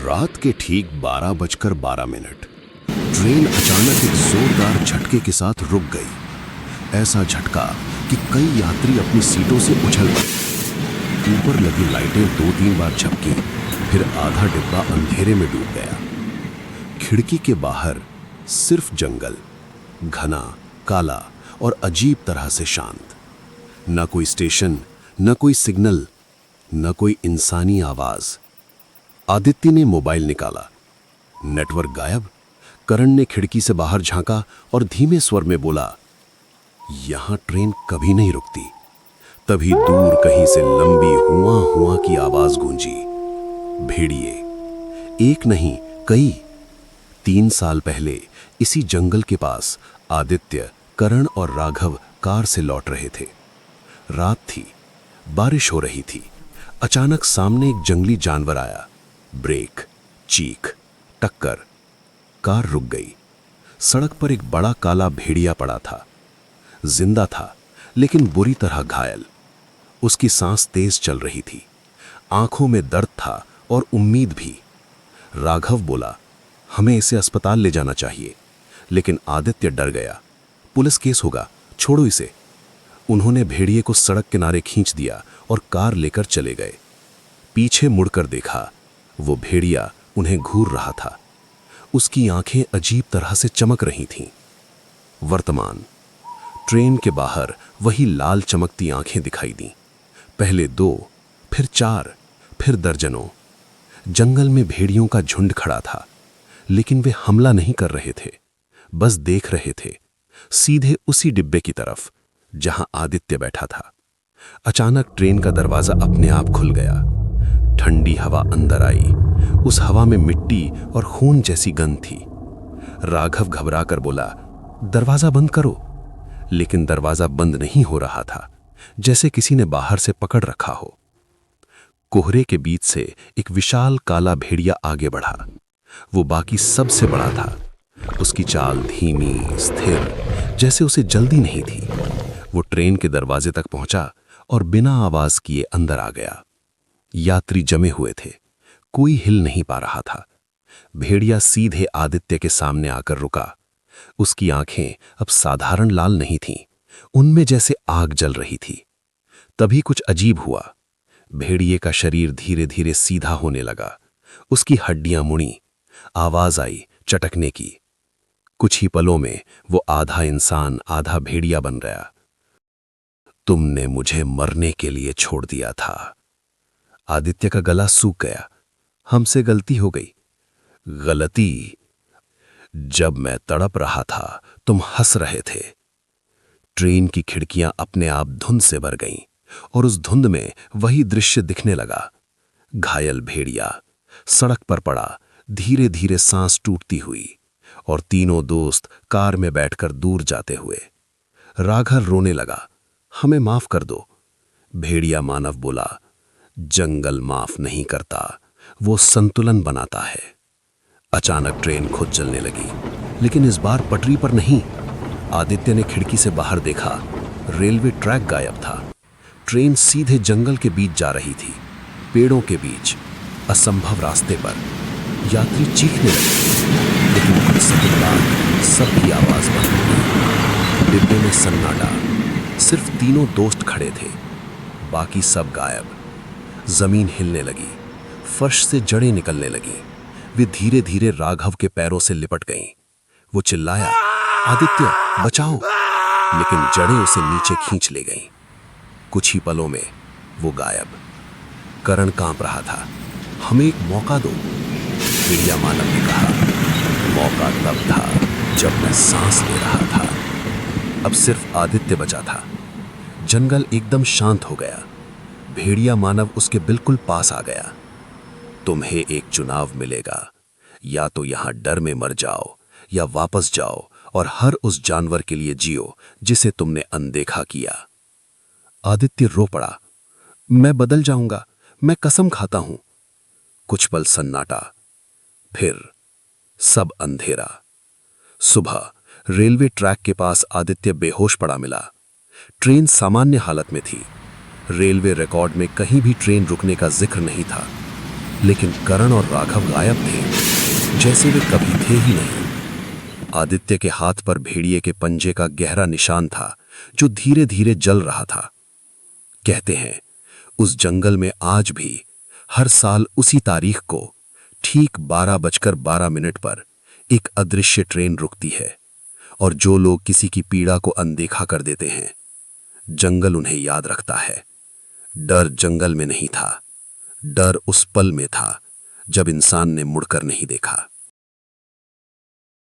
रात के ठीक 12:12 ट्रेन अचानक एक जोरदार झटके के साथ रुक गई। ऐसा झटका कि कई यात्री अपनी सीटों से उछल पड़े। ऊपर लगी लाइटें 2-3 बार झपकी, फिर आधा डिब्बा अंधेरे में डूब गया। खिड़की के बाहर सिर्फ जंगल, घना, काला और अजीब तरह से शांत। न कोई स्टेशन, न कोई सिग्नल, न कोई इंसानी आवाज। आदित्य ने मोबाइल निकाला। नेटवर्क गायब। करण ने खिड़की से बाहर झांका और धीमे स्वर में बोला, यहां ट्रेन कभी नहीं रुकती। तभी दूर कहीं से लंबी हुआ हुआ की आवाज गूंजी। भेड़िए, एक नहीं कई। 3 साल पहले इसी जंगल के पास आदित्य, करण और राघव कार से लौट रहे थे। रात थी, बारिश हो रही थी। अचानक सामने एक जंगली जानवर आया। ब्रेक, चीख, टक्कर। कार रुक गई। सड़क पर एक बड़ा काला भेड़िया पड़ा था। जिंदा था, लेकिन बुरी तरह घायल। उसकी सांस तेज चल रही थी। आंखों में दर्द था और उम्मीद भी। राघव बोला, हमें इसे अस्पताल ले जाना चाहिए। लेकिन आदित्य डर गया। पुलिस केस होगा, छोड़ो इसे। उन्होंने भेड़िए को सड़क किनारे खींच दिया और कार लेकर चले गए। पीछे मुड़कर देखा, वो भेड़िया उन्हें घूर रहा था। उसकी आंखें अजीब तरह से चमक रही थीं। वर्तमान। ट्रेन के बाहर वही लाल चमकती आंखें दिखाई दीं। पहले 2, फिर 4, फिर दर्जनों। जंगल में भेड़ियों का झुंड खड़ा था, लेकिन वे हमला नहीं कर रहे थे, बस देख रहे थे, सीधे उसी डिब्बे की तरफ जहां आदित्य बैठा था। अचानक ट्रेन का दरवाजा अपने आप खुल गया। ठंडी हवा अंदर आई। उस हवा में मिट्टी और खून जैसी गंध थी। राघव घबराकर बोला, दरवाजा बंद करो। लेकिन दरवाजा बंद नहीं हो रहा था, जैसे किसी ने बाहर से पकड़ रखा हो। कोहरे के बीच से एक विशाल काला भेड़िया आगे बढ़ा। वो बाकी सबसे बड़ा था। उसकी चाल धीमी, स्थिर, जैसे उसे जल्दी नहीं थी। वो ट्रेन के दरवाजे तक पहुंचा और बिना आवाज किए अंदर आ गया। यात्री जमे हुए थे, कोई हिल नहीं पा रहा था। भेड़िया सीधे आदित्य के सामने आकर रुका। उसकी आंखें अब साधारण लाल नहीं थीं, उनमें जैसे आग जल रही थी। तभी कुछ अजीब हुआ। भेड़िए का शरीर धीरे धीरे सीधा होने लगा। उसकी हड्डियां मुड़ी। आवाज आई चटकने की। कुछ ही पलों में वो आधा इंसान आधा भेड़िया बन गया। तुमने मुझे मरने के लिए छोड़ दिया था। आदित्य का गला सूख गया। हमसे गलती हो गई। गलती? जब मैं तड़प रहा था तुम हंस रहे थे। ट्रेन की खिड़कियां अपने आप धुंध से भर गईं और उस धुंध में वही दृश्य दिखने लगा। घायल भेड़िया सड़क पर पड़ा, धीरे धीरे सांस टूटती हुई, और तीनों दोस्त कार में बैठकर दूर जाते हुए। राघव रोने लगा, हमें माफ कर दो। भेड़िया मानव बोला, जंगल माफ नहीं करता, वो संतुलन बनाता है। अचानक ट्रेन खुद चलने लगी, लेकिन इस बार पटरी पर नहीं। आदित्य ने खिड़की से बाहर देखा। रेलवे ट्रैक गायब था। ट्रेन सीधे जंगल के बीच जा रही थी, पेड़ों के बीच, असंभव रास्ते पर। यात्री चीखने लगे, लेकिन कुछ सेकंड बाद सबकी आवाज बंद हो गई। डिब्बे में सन्नाटा। सिर्फ तीनों दोस्त खड़े थे, बाकी सब गायब। जमीन हिलने लगी, फर्श से जड़ें निकलने लगी। वे धीरे धीरे राघव के पैरों से लिपट गईं। वो चिल्लाया, आदित्य बचाओ, लेकिन जड़ें उसे नीचे खींच ले गईं। कुछ ही पलों में वो गायब। करण कांप रहा था, हमें एक मौका दो। भेड़िया मानव ने कहा, मौका तब था जब मैं सांस ले रहा था। अब सिर्फ आदित्य बचा था। जंगल एकदम शांत हो गया। भेड़िया मानव उसके बिल्कुल पास आ गया। तुम्हें एक चुनाव मिलेगा, या तो यहां डर में मर जाओ, या वापस जाओ और हर उस जानवर के लिए जियो जिसे तुमने अनदेखा किया। आदित्य रो पड़ा, मैं बदल जाऊंगा, मैं कसम खाता हूं। कुछ पल सन्नाटा, फिर सब अंधेरा। सुबह रेलवे ट्रैक के पास आदित्य बेहोश पड़ा मिला। ट्रेन सामान्य हालत में थी। रेलवे रिकॉर्ड में कहीं भी ट्रेन रुकने का जिक्र नहीं था। लेकिन करण और राघव गायब थे, जैसे वे कभी थे ही नहीं। आदित्य के हाथ पर भेड़िए के पंजे का गहरा निशान था, जो धीरे धीरे जल रहा था। कहते हैं, उस जंगल में आज भी हर साल उसी तारीख को ठीक 12:12 पर एक अदृश्य ट्रेन रुकती है, और जो लोग किसी की पीड़ा को अनदेखा कर देते हैं, जंगल उन्हें याद रखता है। डर जंगल में नहीं था, डर उस पल में था जब इंसान ने मुड़कर नहीं देखा।